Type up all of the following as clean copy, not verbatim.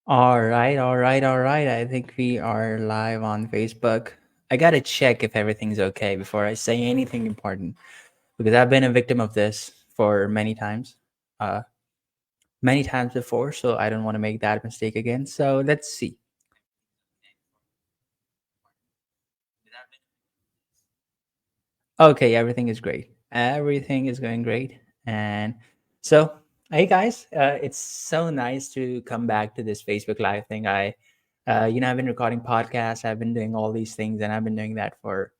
All right. I think we are live on Facebook. I gotta check if everything's okay before I say anything important because I've been a victim of this for uh, many times before. So I don't want to make that mistake again. So let's see. Okay, everything is great. Everything is going great. And so, hey guys, it's so nice to come back to this Facebook Live thing. I've been recording podcasts, I've been doing all these things, and I've been doing that for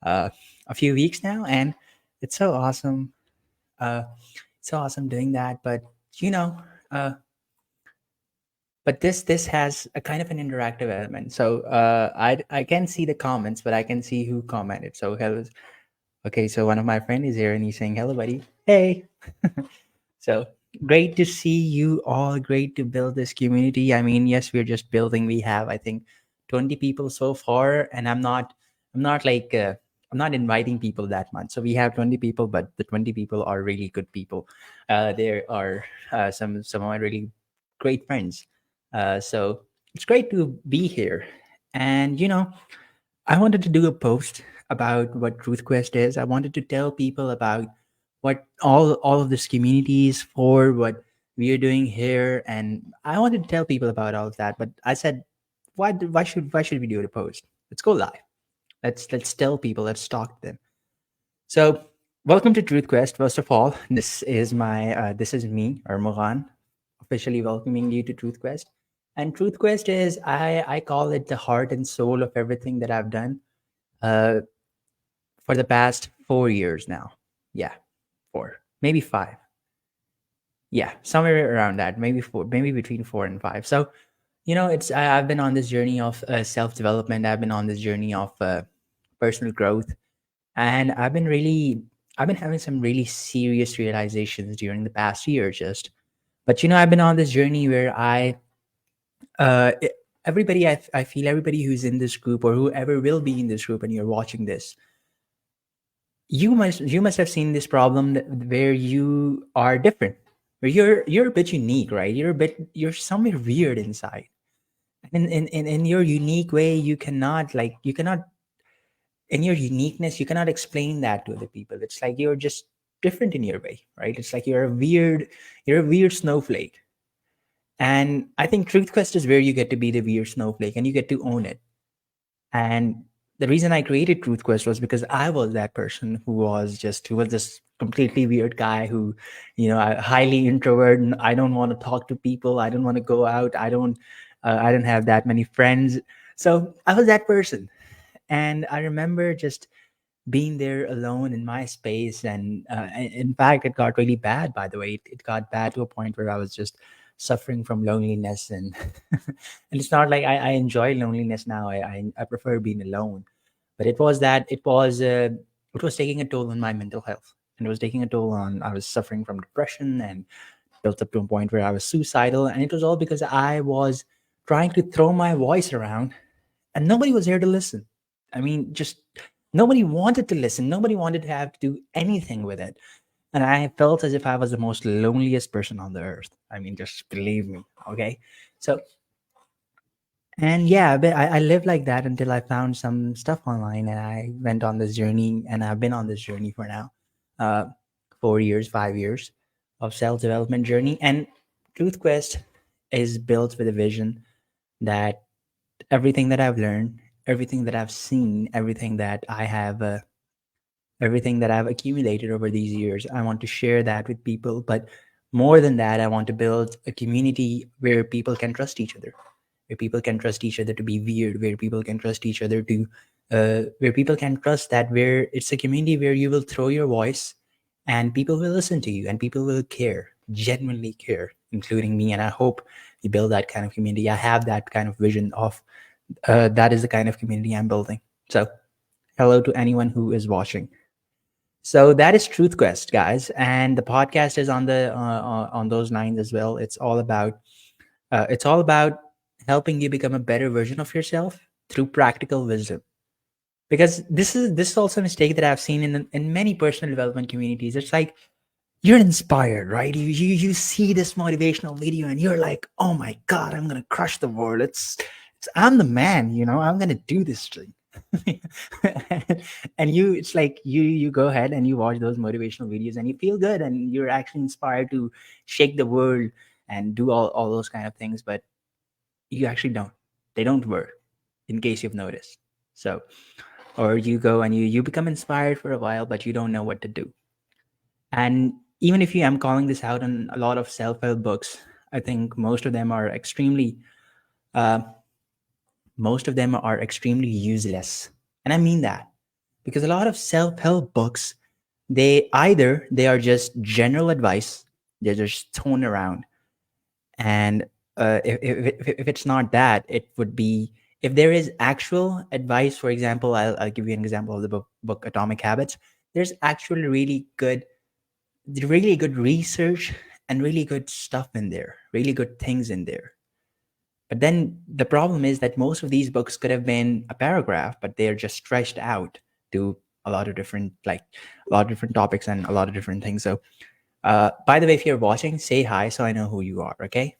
uh, a few weeks now, and it's so awesome. Uh, so awesome doing that. You know, uh, but this has a kind of an interactive element. So I can see the comments, but I can see who commented. So hello. Okay, so one of my friend is here and he's saying, "Hello, buddy. Hey." So great to see you all. Great to build this community. I mean, yes, we're just building. We have, I think, 20 people so far, and I'm not like, I'm not inviting people that much. So we have 20 people, but the 20 people are really good people. There are some of my really great friends. So it's great to be here, and I wanted to do a post about what TruthQuest is. I wanted to tell people about what all of this community is for, what we are doing here, and I wanted to tell people about all of that. But I said, why should we do the post? Let's go live. Let's tell people. Let's talk to them. So welcome to TruthQuest. First of all, this is me, armughan, officially welcoming you to TruthQuest. And TruthQuest is I call it the heart and soul of everything that I've done uh, for the past 4 years now. Yeah, four, maybe five. Yeah, somewhere around that, maybe four, maybe between 4 and 5. So, I've been on this journey of self development. I've been on this journey of personal growth, and I've been having some really serious realizations during the past year, just. But I've been on this journey where uh, e- I feel everybody who's in this group or whoever will be in this group, and you're watching this, you must have seen this problem where you are different, where you're a bit unique, right? You're somewhere weird inside, and in your unique way, you cannot, in your uniqueness, you cannot explain that to other people. It's like you're just different in your way, right? It's like you're a weird snowflake. And I think Truth Quest is where you get to be the weird snowflake and you get to own it. And the reason I created TruthQuest was because I was that person who was this completely weird guy who, highly introvert, and I don't want to talk to people. I don't want to go out. I don't have that many friends. So I was that person. And I remember just being there alone in my space. And in fact, it got really bad, by the way. It got bad to a point where I was just suffering from loneliness. And and it's not like I enjoy loneliness now. I prefer being alone. But it was taking a toll on my mental health. And it was taking a toll on, I was suffering from depression and built up to a point where I was suicidal. And it was all because I was trying to throw my voice around and nobody was here to listen. I mean, just nobody wanted to listen. Nobody wanted to have to do anything with it. And I felt as if I was the most loneliest person on the earth. I mean, just believe me. Okay. So, and yeah, but I lived like that until I found some stuff online and I went on this journey, and I've been on this journey for now, uh, 4 years, 5 years of self development journey. And Truth Quest is built with a vision that everything that I've learned, everything that I've seen, everything that I've accumulated over these years, I want to share that with people. But more than that, I want to build a community where people can trust each other, where people can trust each other to be weird, where people can trust each other to, where people can trust that where it's a community where you will throw your voice and people will listen to you and people will care, genuinely care, including me. And I hope we build that kind of community. I have that kind of vision of that is the kind of community I'm building. So, hello to anyone who is watching. So that is Truth Quest, guys, and the podcast is on those lines as well. It's all about helping you become a better version of yourself through practical wisdom. Because this is also a mistake that I've seen in many personal development communities. It's like you're inspired, right? You see this motivational video and you're like, oh my god, I'm gonna crush the world. It's I'm the man, I'm gonna do this thing. And it's like you go ahead and you watch those motivational videos and you feel good and you're actually inspired to shake the world and do all those kind of things, but you actually don't. They don't work, in case you've noticed. So, or you go and you become inspired for a while, but you don't know what to do. And even if I'm calling this out on a lot of self-help books, I think uh, most of them are extremely useless. And I mean that because a lot of self-help books, they are just general advice. They're just thrown around. And if it's not that, it would be, if there is actual advice. For example, I'll give you an example of the book Atomic Habits. There's actually really good research and really good stuff in there, really good things in there. But then the problem is that most of these books could have been a paragraph, but they're just stretched out to a lot of different topics and a lot of different things. So, by the way, if you're watching, say hi so I know who you are. Okay,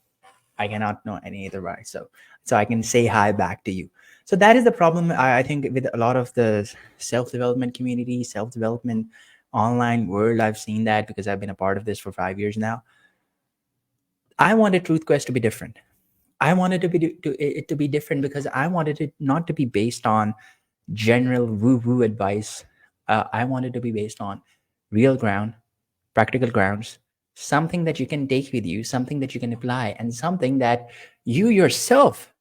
I cannot know any otherwise, so I can say hi back to you. So that is the problem, I think, with a lot of the self development community, self development online world. I've seen that because I've been a part of this for 5 years now. I wanted TruthQuest to be different. I wanted it to be different because I wanted it not to be based on general woo woo advice. I wanted to be based on real ground, practical grounds, something that you can take with you, something that you can apply, and something that you yourself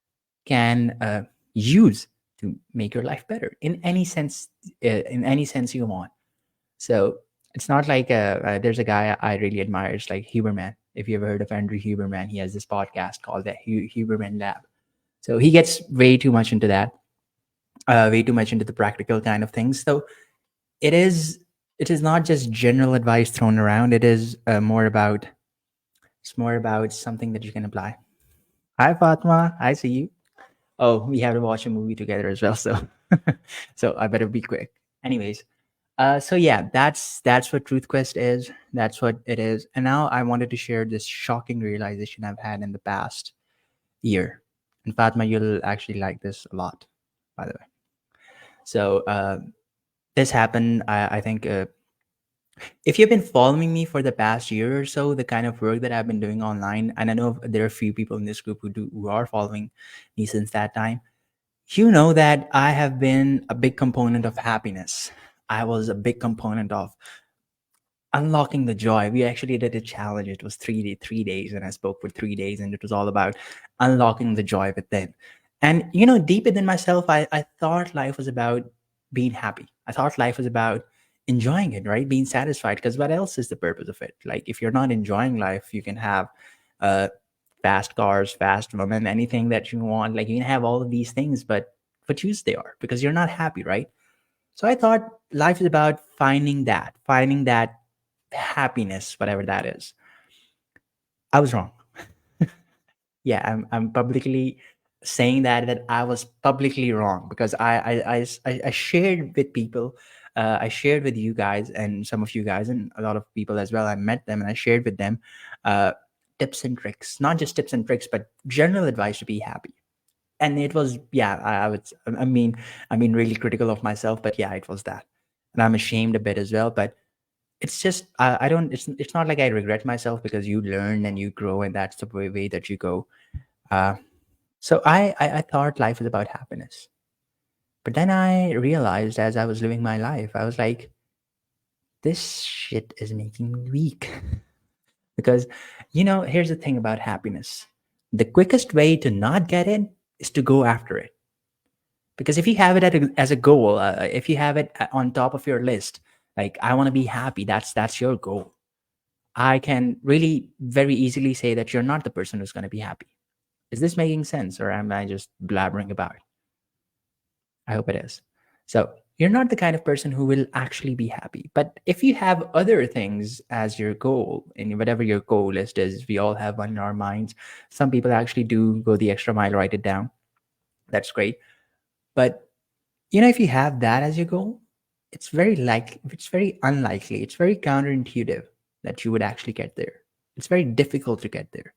can use to make your life better in any sense you want. So it's not like there's a guy I really admire. It's like Huberman. If you ever heard of Andrew Huberman, he has this podcast called the Huberman Lab. So he gets way too much into that, way too much into the practical kind of things. So it is it is not just general advice thrown around. It is more about something that you can apply. Hi Fatma, I see you. Oh, we have to watch a movie together as well, so so I better be quick. Anyways, so yeah, that's what TruthQuest is. That's what it is. And now I wanted to share this shocking realization I've had in the past year. And Fatma, you'll actually like this a lot, by the way. So this happened. I think if you've been following me for the past year or so, the kind of work that I've been doing online, and I know there are a few people in this group who are following me since that time, you know that I have been a big component of happiness. I was a big component of unlocking the joy. We actually did a challenge. It was 3 days, and I spoke for 3 days, and it was all about unlocking the joy within. And deep within myself, I thought life was about being happy. I thought life was about enjoying it, right? Being satisfied. Because what else is the purpose of it? Like, if you're not enjoying life, you can have uh fast cars, fast women, anything that you want. Like, you can have all of these things, but what use they are, because you're not happy, right? So I thought life is about finding that happiness, whatever that is. I was wrong. Yeah, I'm publicly saying that I was publicly wrong, because I shared with people, I shared with you guys and some of you guys and a lot of people as well. I met them and I shared with them uh, tips and tricks, not just tips and tricks, but general advice to be happy. And it was, yeah, I would, I mean, really critical of myself, but yeah, it was that, and I'm ashamed a bit as well. But it's just I don't. It's not like I regret myself, because you learn and you grow, and that's the way that you go. Uh, so I thought life was about happiness, but then I realized as I was living my life, I was like, this shit is making me weak. Because here's the thing about happiness: the quickest way to not get it is to go after it. Because if you have it as a goal, if you have it on top of your list, like, I want to be happy, that's your goal. I can really very easily say that you're not the person who's going to be happy. Is this making sense, or am I just blabbering about? I hope it is. So, you're not the kind of person who will actually be happy. But if you have other things as your goal, and whatever your goal list is, we all have one in our minds. Some people actually do go the extra mile, write it down. That's great. But if you have that as your goal, it's very unlikely, it's very counterintuitive that you would actually get there. It's very difficult to get there.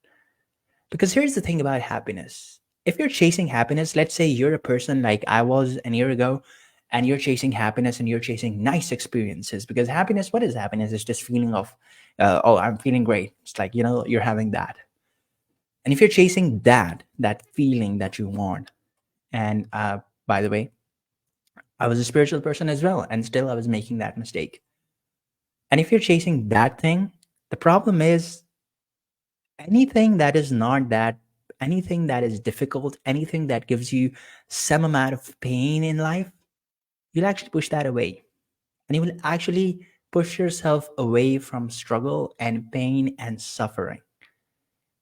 Because here's the thing about happiness. If you're chasing happiness, let's say you're a person like I was a year ago, and you're chasing happiness and you're chasing nice experiences. Because happiness, what is happiness? It's just feeling of, oh, I'm feeling great. It's like, you're having that. And if you're chasing that feeling that you want, and by the way, I was a spiritual person as well, and still I was making that mistake. And if you're chasing that thing, the problem is anything that is not that, anything that is difficult, anything that gives you some amount of pain in life, you'll actually push that away. And you will actually push yourself away from struggle and pain and suffering.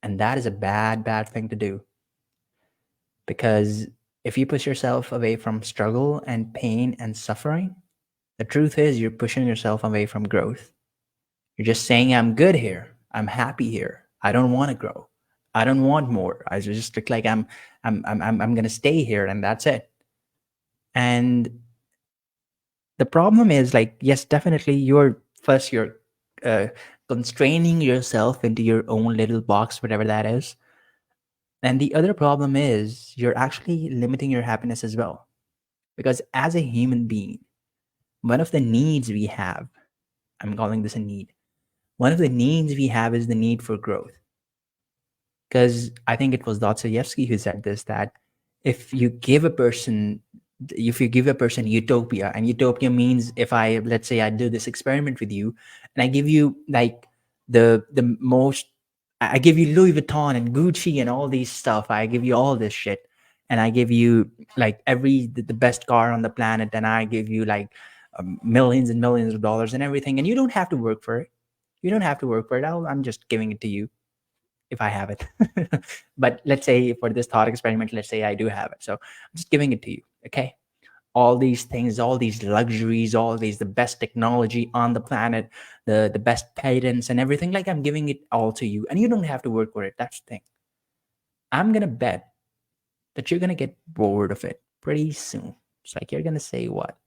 And that is a bad, bad thing to do. Because if you push yourself away from struggle and pain and suffering, the truth is you're pushing yourself away from growth. You're just saying, I'm good here. I'm happy here. I don't want to grow. I don't want more. I just look like I'm gonna stay here and that's it. And the problem is like, yes, definitely you're uh, constraining yourself into your own little box, whatever that is. And the other problem is you're actually limiting your happiness as well. Because as a human being, one of the needs we have, I'm calling this a need. One of the needs we have is the need for growth. Because I think it was Dostoevsky who said this, that if you give a person if you give a person utopia, and utopia means, if I, let's say I do this experiment with you and I give you like the most, I give you Louis Vuitton and Gucci and all these stuff, I give you all this shit, and I give you like the best car on the planet, and I give you like millions and millions of dollars and everything, and you don't have to work for it. You don't have to work for it. I'm just giving it to you if I have it. But let's say for this thought experiment, let's say I do have it. So I'm just giving it to you. Okay. All these things, all these luxuries, all these, the best technology on the planet, the best patents and everything. Like I'm giving it all to you and you don't have to work for it. That's the thing. I'm gonna bet that you're gonna get bored of it pretty soon. It's like you're gonna say what?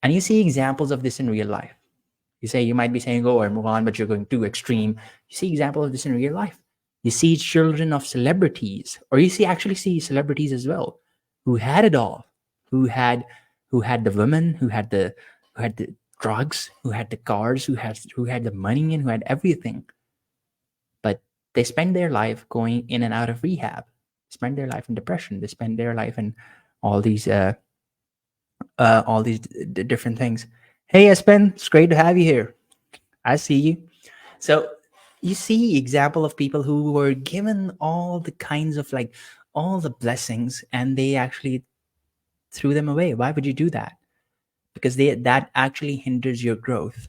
And you see examples of this in real life. You might be saying, "Oh, I move on," but you're going too extreme. You see example of this in real life. You see children of celebrities, or you see celebrities as well, who had it all, who had who had the women, who had the drugs, who had the cars, who had the money, and who had everything. But they spend their life going in and out of rehab. Spend their life in depression. They spend their life in all these different things. Hey, Espen, it's great to have you here. I see you. So you see example of people who were given all the kinds of like all the blessings and they actually threw them away. Why would you do that? Because that actually hinders your growth.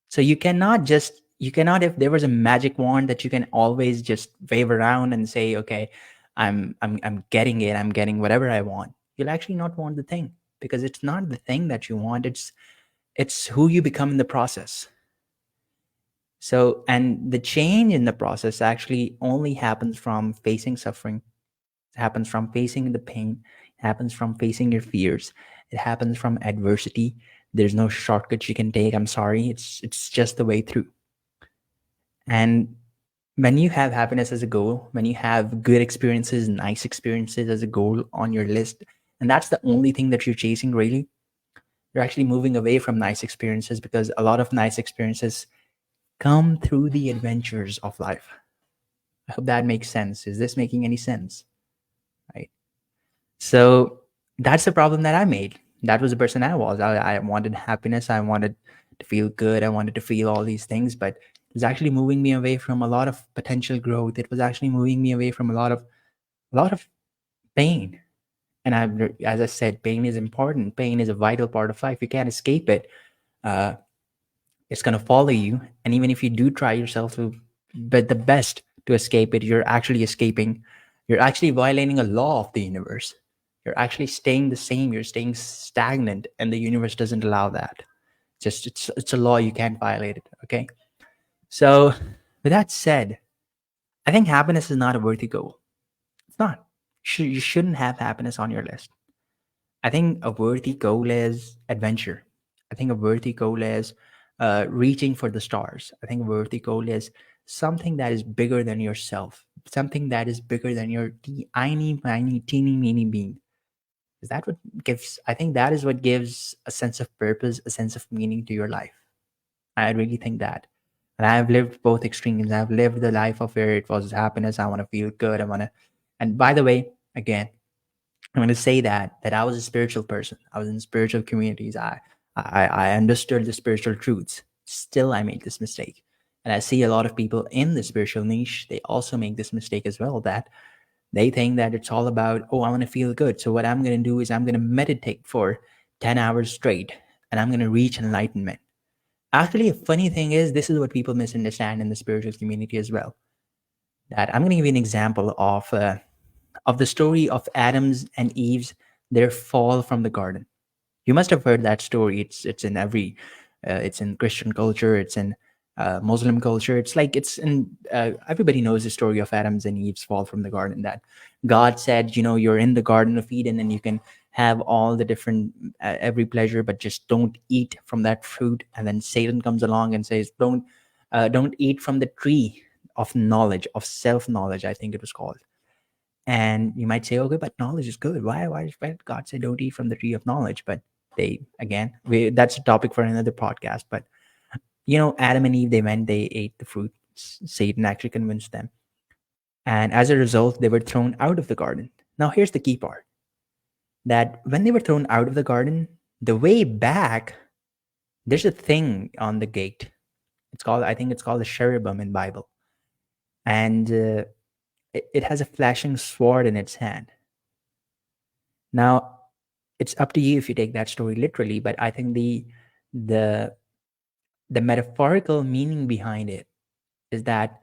So you cannot, if there was a magic wand that you can always just wave around and say, okay, I'm getting it, I'm getting whatever I want. You'll actually not want the thing, because it's not the thing that you want, it's who you become in the process. So, and the change in the process actually only happens from facing suffering. It happens from facing the pain. It happens from facing your fears. It happens from adversity. There's no shortcut you can take. I'm sorry. It's just the way through. And when you have happiness as a goal, when you have good experiences, nice experiences as a goal on your list, and that's the only thing that you're chasing, really, you're actually moving away from nice experiences, because a lot of nice experiences come through the adventures of life. I hope that makes sense. Is this making any sense? Right. So that's the problem that I made. That was the person I was. I wanted happiness. I wanted to feel good. I wanted to feel all these things, but it was actually moving me away from a lot of potential growth. It was actually moving me away from a lot of pain. And as I said, pain is important. Pain is a vital part of life. You can't escape it. Uh, it's going to follow you, and even if you do try yourself to but the best to escape it, you're actually violating a law of the universe. You're actually staying the same, you're staying stagnant, and the universe doesn't allow that. Just it's a law, you can't violate it. Okay. So with that said, I think happiness is not a worthy goal. It's not. You shouldn't have happiness on your list. I think a worthy goal is adventure. I think a worthy goal is reaching for the stars. I think a worthy goal is something that is bigger than yourself, something that is bigger than your tiny, tiny, teeny, meeny being. Is that what gives? I think that is what gives a sense of purpose, a sense of meaning to your life. I really think that. And I've lived both extremes. I've lived the life of where it was happiness. I want to feel good. I want to. And by the way, again, I'm going to say that I was a spiritual person. I was in spiritual communities. I understood the spiritual truths. Still, I made this mistake, and I see a lot of people in the spiritual niche. They also make this mistake as well. That they think that it's all about, oh, I want to feel good. So what I'm going to do is I'm going to meditate for 10 hours straight, and I'm going to reach enlightenment. Actually, a funny thing is, this is what people misunderstand in the spiritual community as well. That I'm going to give you an example of the story of Adam's and Eve's their fall from the garden. You must have heard that story. It's in every, it's in Christian culture. It's in Muslim culture. It's like it's in everybody knows the story of Adam's and Eve's fall from the garden. That God said, you're in the Garden of Eden and you can have all the different every pleasure, but just don't eat from that fruit. And then Satan comes along and says, don't eat from the tree of knowledge, of self knowledge. I think it was called. And you might say, okay, but knowledge is good. Why did God say don't eat from the tree of knowledge? But that's a topic for another podcast. But Adam and Eve, they ate the fruit. Satan actually convinced them. And as a result, they were thrown out of the garden. Now, here's the key part, that when they were thrown out of the garden, the way back, there's a thing on the gate. I think it's called a cherubim in Bible. And it has a flashing sword in its hand. Now, it's up to you if you take that story literally, but I think the the metaphorical meaning behind it is that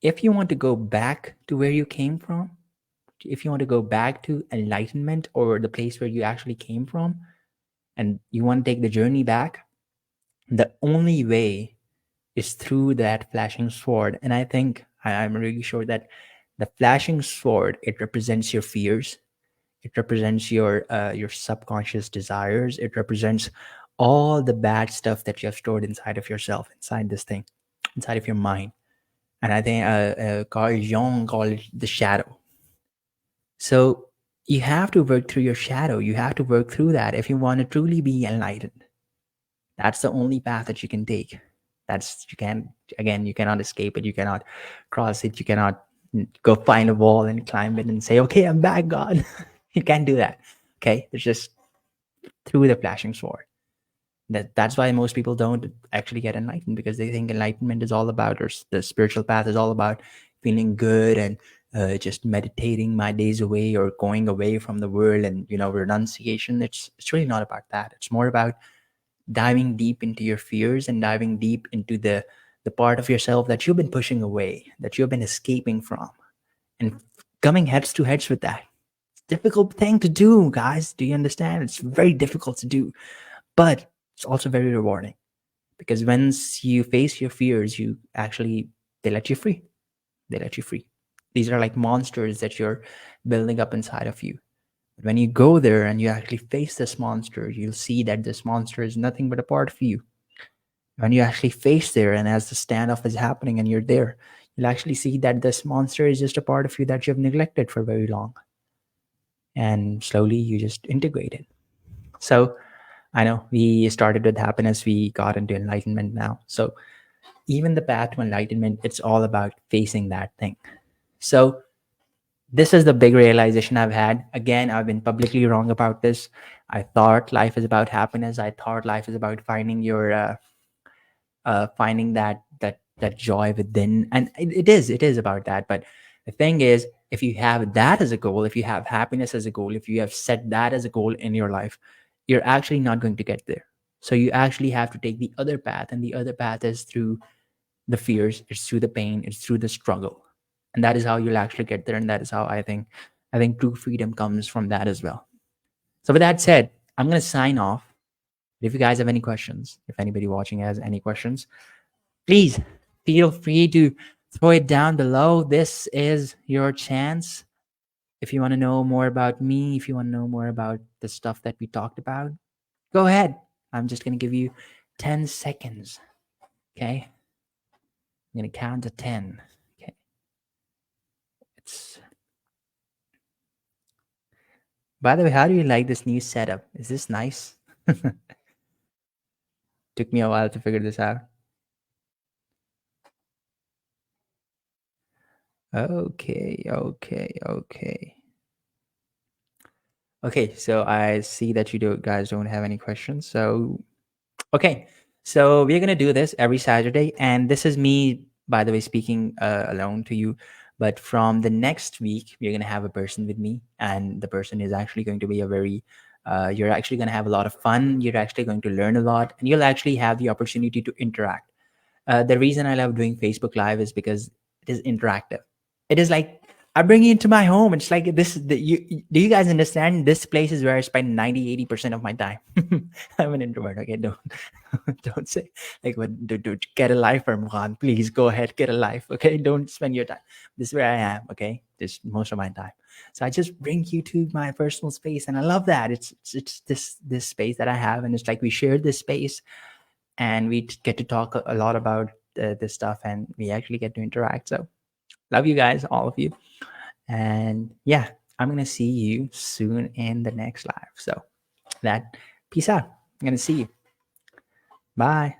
if you want to go back to where you came from, if you want to go back to enlightenment or the place where you actually came from, and you want to take the journey back, the only way is through that flashing sword. And I think I'm really sure that the flashing sword, it represents your fears. It represents your subconscious desires. It represents all the bad stuff that you have stored inside of yourself, inside this thing, inside of your mind. And I think Carl Jung called it the shadow. So you have to work through your shadow. You have to work through that if you want to truly be enlightened. That's the only path that you can take. You can, again, you cannot escape it. You cannot cross it. You cannot go find a wall and climb it and say, okay, I'm back, God. You can't do that. Okay. It's just through the flashing sword. That's why most people don't actually get enlightened, because they think enlightenment is all about, or the spiritual path is all about feeling good and just meditating my days away or going away from the world and renunciation. It's really not about that. It's more about diving deep into your fears and diving deep into the part of yourself that you've been pushing away, that you've been escaping from, and coming heads to heads with that. It's a difficult thing to do, guys. Do you understand? It's very difficult to do, but it's also very rewarding, because once you face your fears, they let you free. They let you free. These are like monsters that you're building up inside of you. But when you go there and you actually face this monster, you'll see that this monster is nothing but a part of you. When you actually face there, and as the standoff is happening and you're there, you'll actually see that this monster is just a part of you that you've neglected for very long. And slowly you just integrate it. So I know we started with happiness, we got into enlightenment now. So even the path to enlightenment, it's all about facing that thing. So this is the big realization I've had. Again, I've been publicly wrong about this. I thought life is about happiness. I thought life is about finding that joy within, and it is about that. But the thing is, if you have that as a goal, if you have happiness as a goal, if you have set that as a goal in your life, you're actually not going to get there. So you actually have to take the other path, and the other path is through the fears, it's through the pain, it's through the struggle. And that is how you'll actually get there, and that is how I think true freedom comes from that as well. So with that said, I'm going to sign off. If you guys have any questions, if anybody watching has any questions, please feel free to throw it down below. This is your chance. If you want to know more about me, if you want to know more about the stuff that we talked about, go ahead. I'm just going to give you 10 seconds. Okay, I'm gonna count to 10. Okay, it's. By the way, how do you like this new setup? Is this nice? Took me a while to figure this out. Okay, okay, okay. Okay, so I see that you guys don't have any questions. So, okay, so we're gonna do this every Saturday, and this is me, by the way, speaking alone to you. But from the next week, we're gonna have a person with me, and the person is actually going to be a very you're actually going to have a lot of fun. You're actually going to learn a lot, and you'll actually have the opportunity to interact. The reason I love doing Facebook Live is because it is interactive. It is like I bring you into my home. It's like this. Do you guys understand? This place is where I spend 90-80% of my time. I'm an introvert. Okay, don't don't say like what. Get a life, Armughan. Please go ahead, get a life. Okay, don't spend your time. This is where I am. Okay, this most of my time. So I just bring you to my personal space, and I love that. It's this space that I have, and it's like we share this space and we get to talk a lot about this stuff and we actually get to interact. So love you guys, all of you. And yeah, I'm gonna see you soon in the next live. So that peace out. I'm gonna see you. Bye.